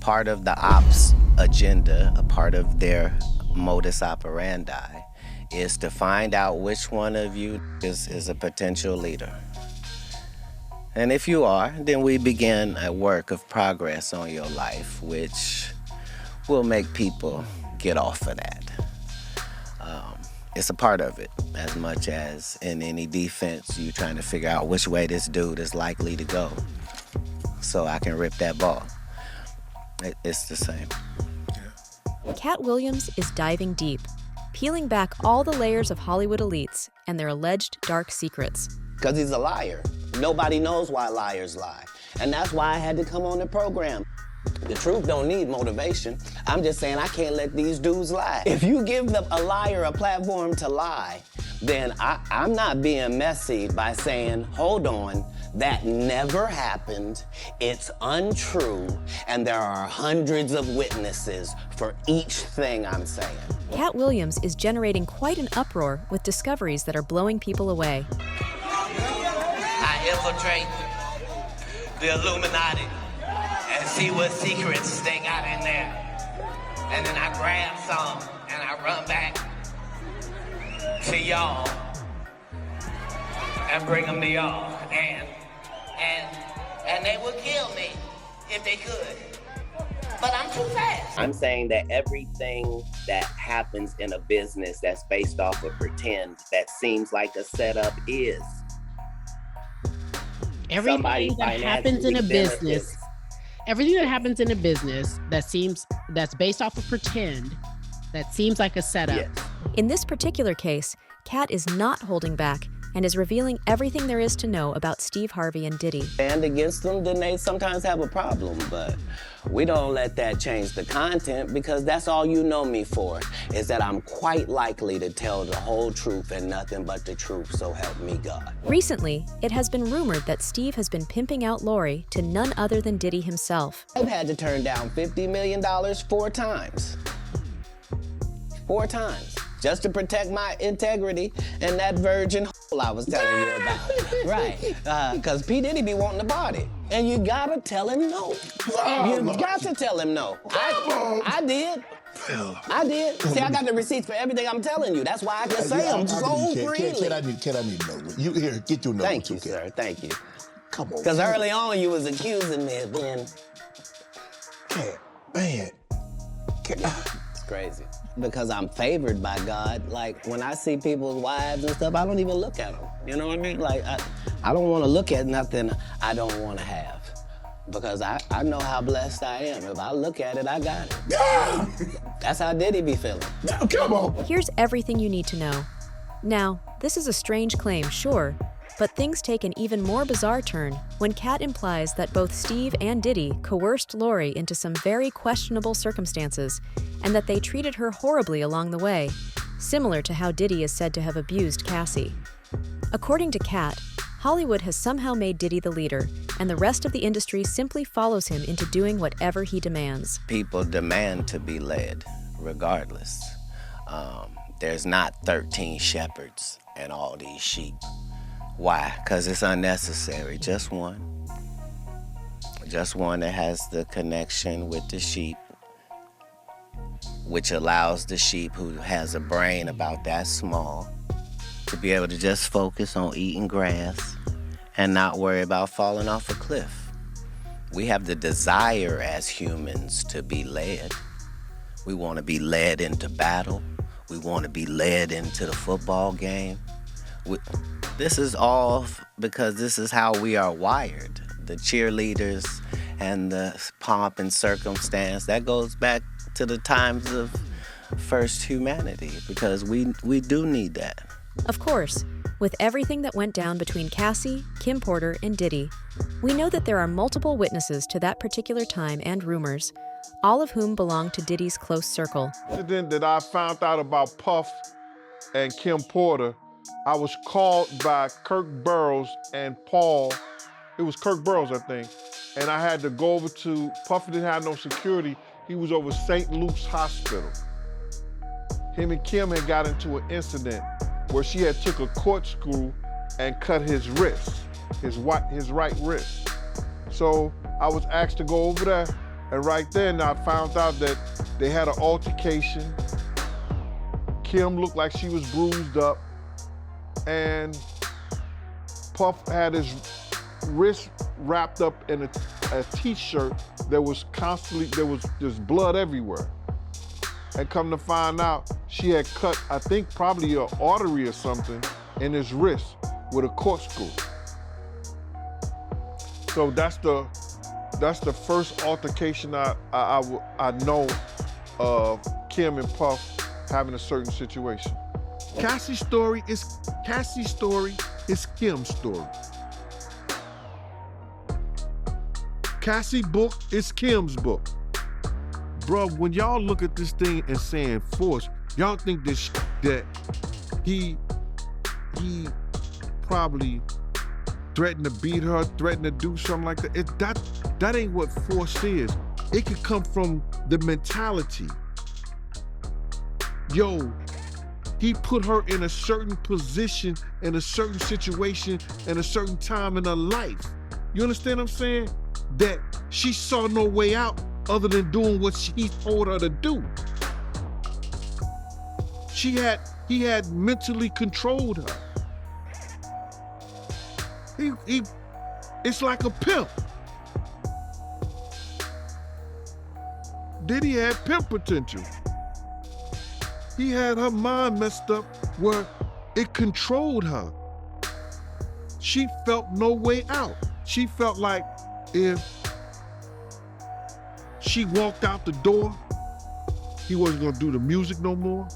part of the ops agenda, a part of their modus operandi, is to find out which one of you is a potential leader. And if you are, then we begin a work of progress on your life, which will make people get off of that. It's a part of it, as much as in any defense, you trying to figure out which way this dude is likely to go so I can rip that ball. It's the same. Katt Williams is diving deep, peeling back all the layers of Hollywood elites and their alleged dark secrets. Because he's a liar. Nobody knows why liars lie. And that's why I had to come on the program. The truth don't need motivation. I'm just saying I can't let these dudes lie. If you give a liar a platform to lie, then I'm not being messy by saying, hold on, that never happened, it's untrue, and there are hundreds of witnesses for each thing I'm saying. Katt Williams is generating quite an uproar with discoveries that are blowing people away. I infiltrate the Illuminati and see what secrets they got in there. And then I grab some and I run back to y'all and bring them to y'all. And they would kill me if they could. But I'm too fast. I'm saying that everything that happens in a business that's based off of pretend, that seems like a setup is. Everything that happens in a business, everything that happens in a business that's based off of pretend, that seems like a setup. Yes. In this particular case, Katt is not holding back and is revealing everything there is to know about Steve Harvey and Diddy. And against them, then they sometimes have a problem, but we don't let that change the content, because that's all you know me for, is that I'm quite likely to tell the whole truth and nothing but the truth, so help me God. Recently, it has been rumored that Steve has been pimping out Lori to none other than Diddy himself. I've had to turn down $50 million 4 times. 4 times. Just to protect my integrity and that virgin hole I was telling you about. Right, because P. Diddy be wanting to party. And you gotta tell him no. You got to tell him no. I did. I did. See, I got the receipts for everything I'm telling you. That's why I can say them so freely. Kid, I need to know. You here, get your number. Thank you, sir. Thank you. Come on. Because early on, you was accusing me of being... Man. It's crazy. Because I'm favored by God. Like, when I see people's wives and stuff, I don't even look at them. You know what I mean? Like, I don't want to look at nothing I don't want to have. Because I know how blessed I am. If I look at it, I got it. That's how Diddy be feeling. Now, come on. Here's everything you need to know. Now, this is a strange claim, sure, but things take an even more bizarre turn when Katt implies that both Steve and Diddy coerced Lori into some very questionable circumstances, and that they treated her horribly along the way, similar to how Diddy is said to have abused Cassie. According to Katt, Hollywood has somehow made Diddy the leader, and the rest of the industry simply follows him into doing whatever he demands. People demand to be led, regardless. There's not 13 shepherds and all these sheep. Why? Because it's unnecessary. Just one. Just one that has the connection with the sheep, which allows the sheep who has a brain about that small to be able to just focus on eating grass and not worry about falling off a cliff. We have the desire as humans to be led. We want to be led into battle. We want to be led into the football game. This is all because this is how we are wired. The cheerleaders and the pomp and circumstance, that goes back to the times of first humanity, because we do need that. Of course, with everything that went down between Cassie, Kim Porter, and Diddy, we know that there are multiple witnesses to that particular time and rumors, all of whom belong to Diddy's close circle. The incident that I found out about Puff and Kim Porter, I was called by Kirk Burrows and Paul. It was Kirk Burrows, I think. And I had to go over to, Puff didn't have no security. He was over St. Luke's Hospital. Him and Kim had got into an incident where she had took a corkscrew and cut his wrist, his right wrist. So I was asked to go over there And right then, I found out that they had an altercation. Kim looked like she was bruised up, and Puff had his wrist wrapped up in a t-shirt that was constantly, there was just blood everywhere. And come to find out, she had cut, I think probably an artery or something in his wrist with a corkscrew. So that's the first altercation I know of Kim and Puff having a certain situation. Cassie's story is Kim's story. Cassie's book is Kim's book. Bro, when y'all look at this thing and saying force, y'all think that he probably threatened to beat her, threatened to do something like that. That ain't what force is. It could come from the mentality. Yo, he put her in a certain position, in a certain situation, in a certain time in her life. You understand what I'm saying? That she saw no way out other than doing what he told her to do. He had mentally controlled her. It's like a pimp. Diddy had pimp potential. He had her mind messed up where it controlled her. She felt no way out. She felt like if she walked out the door, he wasn't gonna do the music no more.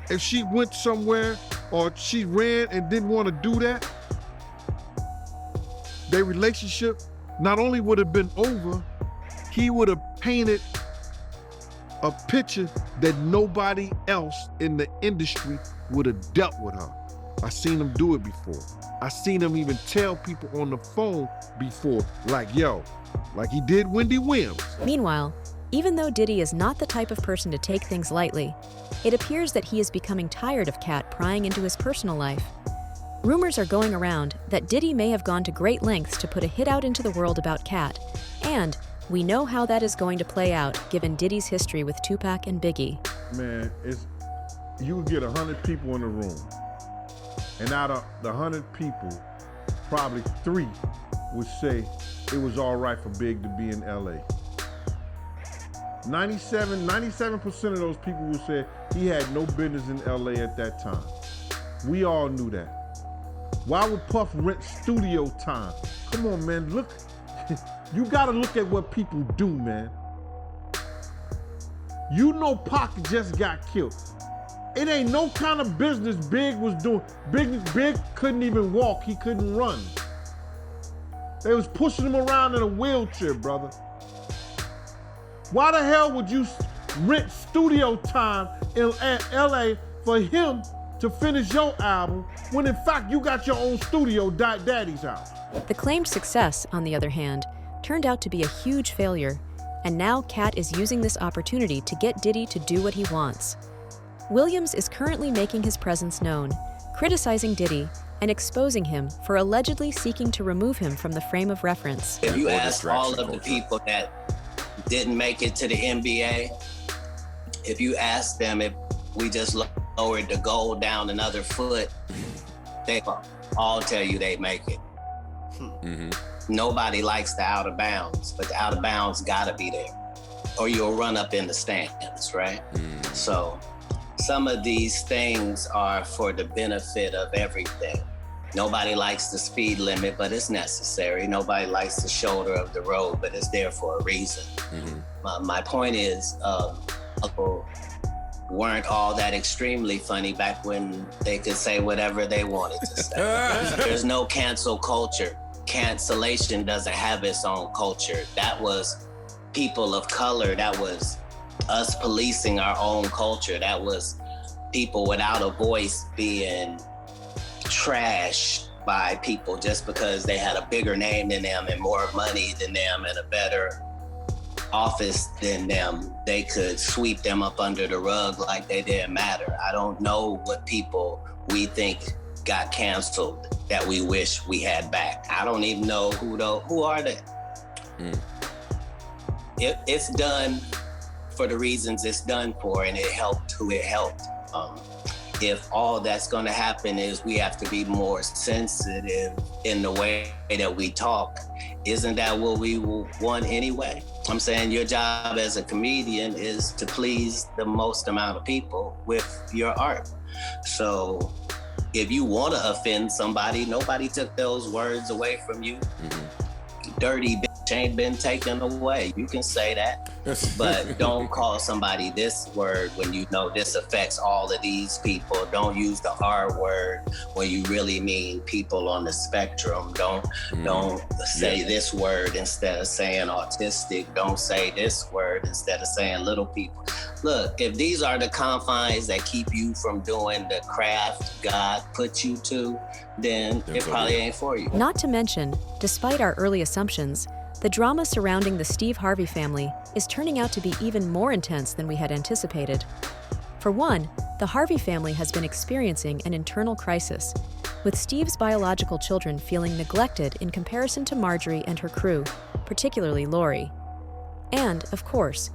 If she went somewhere or she ran and didn't want to do that, their relationship not only would have been over, he would have painted a picture that nobody else in the industry would have dealt with her. I seen him do it before. I seen him even tell people on the phone before, like, yo, like he did Wendy Williams. Meanwhile, even though Diddy is not the type of person to take things lightly, it appears that he is becoming tired of Katt prying into his personal life. Rumors are going around that Diddy may have gone to great lengths to put a hit out into the world about Katt, and we know how that is going to play out given Diddy's history with Tupac and Biggie. Man, you would get 100 people in the room, and out of the 100 people, probably 3 would say it was all right for Big to be in LA. 97% of those people would say he had no business in LA at that time. We all knew that. Why would Puff rent studio time? Come on, man, look. You gotta look at what people do, man. You know Pac just got killed. It ain't no kind of business Big was doing. Big couldn't even walk, he couldn't run. They was pushing him around in a wheelchair, brother. Why the hell would you rent studio time in LA for him to finish your album when in fact you got your own studio at Daddy's house? The claimed success, on the other hand, turned out to be a huge failure, and now Katt is using this opportunity to get Diddy to do what he wants. Williams is currently making his presence known, criticizing Diddy and exposing him for allegedly seeking to remove him from the frame of reference. If you ask all of the people that didn't make it to the NBA, if you ask them if we just lowered the goal down another foot, they all tell you they make it. Mm-hmm. Nobody likes the out of bounds, but the out of bounds gotta be there, or you'll run up in the stands, right? Mm. So some of these things are for the benefit of everything. Nobody likes the speed limit, but it's necessary. Nobody likes the shoulder of the road, but it's there for a reason. Mm-hmm. My point is, people weren't all that extremely funny back when they could say whatever they wanted to say. There's no cancel culture. Cancellation doesn't have its own culture. That was people of color. That was us policing our own culture. That was people without a voice being trashed by people just because they had a bigger name than them and more money than them and a better office than them. They could sweep them up under the rug like they didn't matter. I don't know what people we think got canceled that we wish we had back. I don't even know who are they. it's done for the reasons it's done for, and it helped who it helped. If all that's going to happen is we have to be more sensitive in the way that we talk, isn't that what we want anyway? I'm saying your job as a comedian is to please the most amount of people with your art. So if you want to offend somebody, nobody took those words away from you. Dirty bitch ain't been taken away. You can say that, but don't call somebody this word when you know this affects all of these people. Don't use the R word when you really mean people on the spectrum. Don't say this word instead of saying autistic. Don't say this word instead of saying little people. Look, if these are the confines that keep you from doing the craft God put you to, then it probably ain't for you. Not to mention, despite our early assumptions, the drama surrounding the Steve Harvey family is turning out to be even more intense than we had anticipated. For one, the Harvey family has been experiencing an internal crisis, with Steve's biological children feeling neglected in comparison to Marjorie and her crew, particularly Lori. And, of course,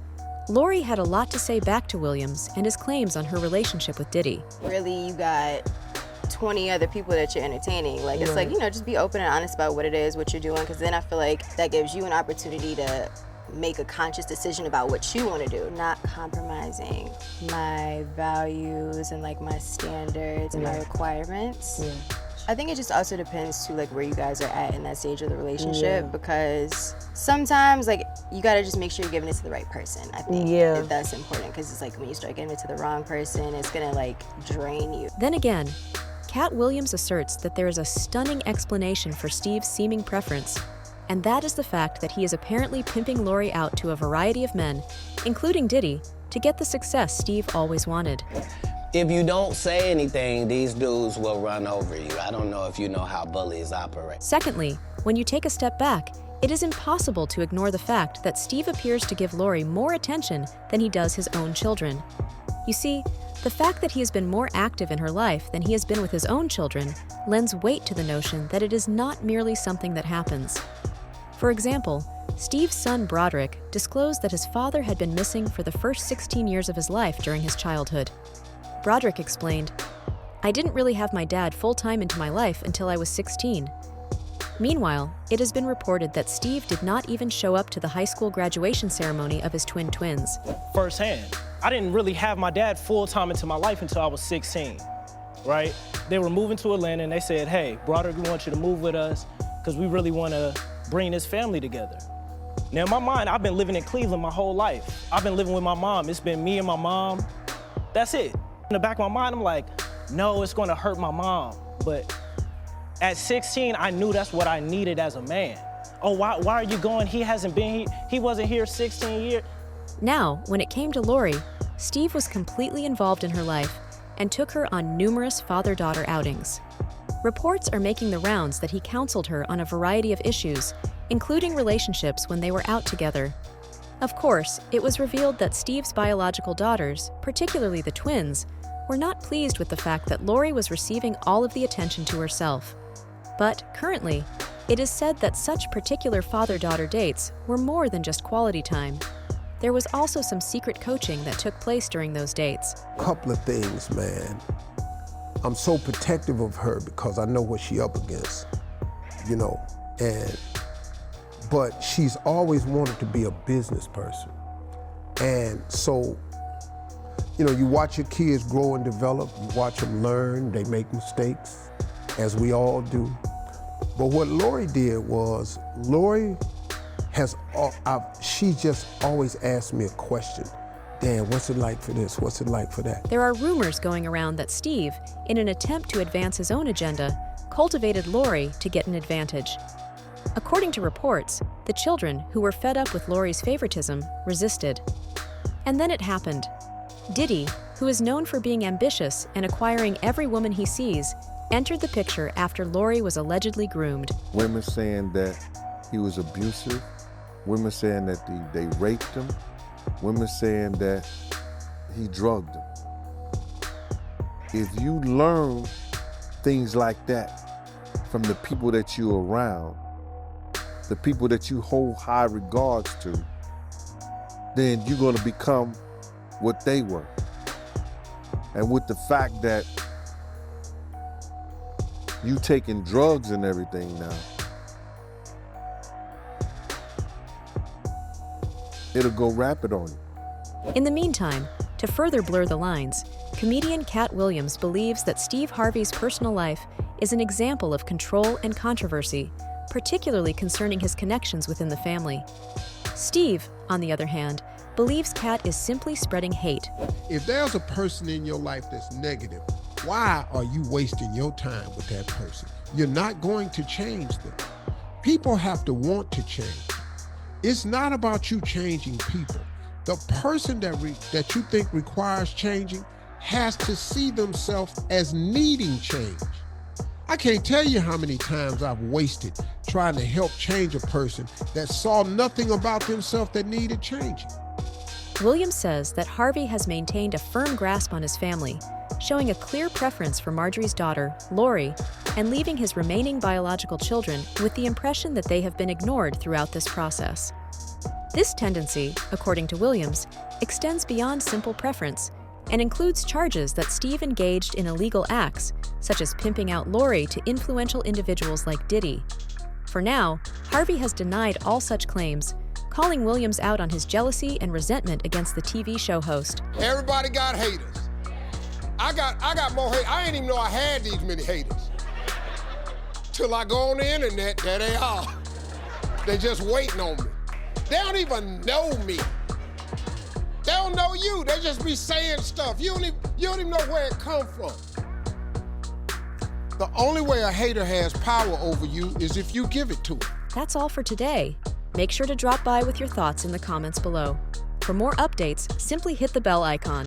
Lori had a lot to say back to Williams and his claims on her relationship with Diddy. Really, you got 20 other people that you're entertaining. Like, it's like, just be open and honest about what it is, what you're doing, because then I feel like that gives you an opportunity to make a conscious decision about what you want to do, not compromising my values and like my standards and my requirements. I think it just also depends too, like where you guys are at in that stage of the relationship, because sometimes like you gotta just make sure you're giving it to the right person. I think that's important, because it's like when you start giving it to the wrong person, it's gonna like drain you. Then again, Katt Williams asserts that there is a stunning explanation for Steve's seeming preference, and that is the fact that he is apparently pimping Lori out to a variety of men, including Diddy, to get the success Steve always wanted. If you don't say anything, these dudes will run over you. I don't know if you know how bullies operate. Secondly, when you take a step back, it is impossible to ignore the fact that Steve appears to give Lori more attention than he does his own children. You see, the fact that he has been more active in her life than he has been with his own children lends weight to the notion that it is not merely something that happens. For example, Steve's son Broderick disclosed that his father had been missing for the first 16 years of his life during his childhood. Broderick explained, "I didn't really have my dad full-time into my life until I was 16. Meanwhile, it has been reported that Steve did not even show up to the high school graduation ceremony of his twins. Firsthand, I didn't really have my dad full-time into my life until I was 16, right? They were moving to Atlanta and they said, hey, Broderick, we want you to move with us because we really want to bring this family together. Now, in my mind, I've been living in Cleveland my whole life. I've been living with my mom. It's been me and my mom. That's it. In the back of my mind, I'm like, no, it's going to hurt my mom. But at 16, I knew that's what I needed as a man. Oh, why are you going? He hasn't been here. He wasn't here 16 years. Now, when it came to Lori, Steve was completely involved in her life and took her on numerous father-daughter outings. Reports are making the rounds that he counseled her on a variety of issues, including relationships when they were out together. Of course, it was revealed that Steve's biological daughters, particularly the twins, were not pleased with the fact that Lori was receiving all of the attention to herself. But currently, it is said that such particular father-daughter dates were more than just quality time. There was also some secret coaching that took place during those dates. Couple of things, man. I'm so protective of her because I know what she up against, but she's always wanted to be a business person. And so, you watch your kids grow and develop, you watch them learn, they make mistakes, as we all do. But what Lori did was, she just always asked me a question. Dad, what's it like for this? What's it like for that? There are rumors going around that Steve, in an attempt to advance his own agenda, cultivated Lori to get an advantage. According to reports, the children, who were fed up with Lori's favoritism, resisted. And then it happened. Diddy, who is known for being ambitious and acquiring every woman he sees, entered the picture after Lori was allegedly groomed. Women saying that he was abusive, women saying that they raped him, women saying that he drugged them. If you learn things like that from the people that you're around, the people that you hold high regards to, then you're gonna become what they were. And with the fact that you taking drugs and everything now, it'll go rapid on you. In the meantime, to further blur the lines, comedian Katt Williams believes that Steve Harvey's personal life is an example of control and controversy, particularly concerning his connections within the family. Steve, on the other hand, believes Katt is simply spreading hate. If there's a person in your life that's negative, why are you wasting your time with that person? You're not going to change them. People have to want to change. It's not about you changing people. The person that you think requires changing has to see themselves as needing change. I can't tell you how many times I've wasted trying to help change a person that saw nothing about themselves that needed changing. Williams says that Harvey has maintained a firm grasp on his family, showing a clear preference for Marjorie's daughter, Lori, and leaving his remaining biological children with the impression that they have been ignored throughout this process. This tendency, according to Williams, extends beyond simple preference and includes charges that Steve engaged in illegal acts, such as pimping out Lori to influential individuals like Diddy. For now, Harvey has denied all such claims, calling Williams out on his jealousy and resentment against the TV show host. Everybody got haters. I got more hate. I didn't even know I had these many haters. Till I go on the internet, there they are. They just waiting on me. They don't even know me. They don't know you. They just be saying stuff. You don't even know where it come from. The only way a hater has power over you is if you give it to them. That's all for today. Make sure to drop by with your thoughts in the comments below. For more updates, simply hit the bell icon.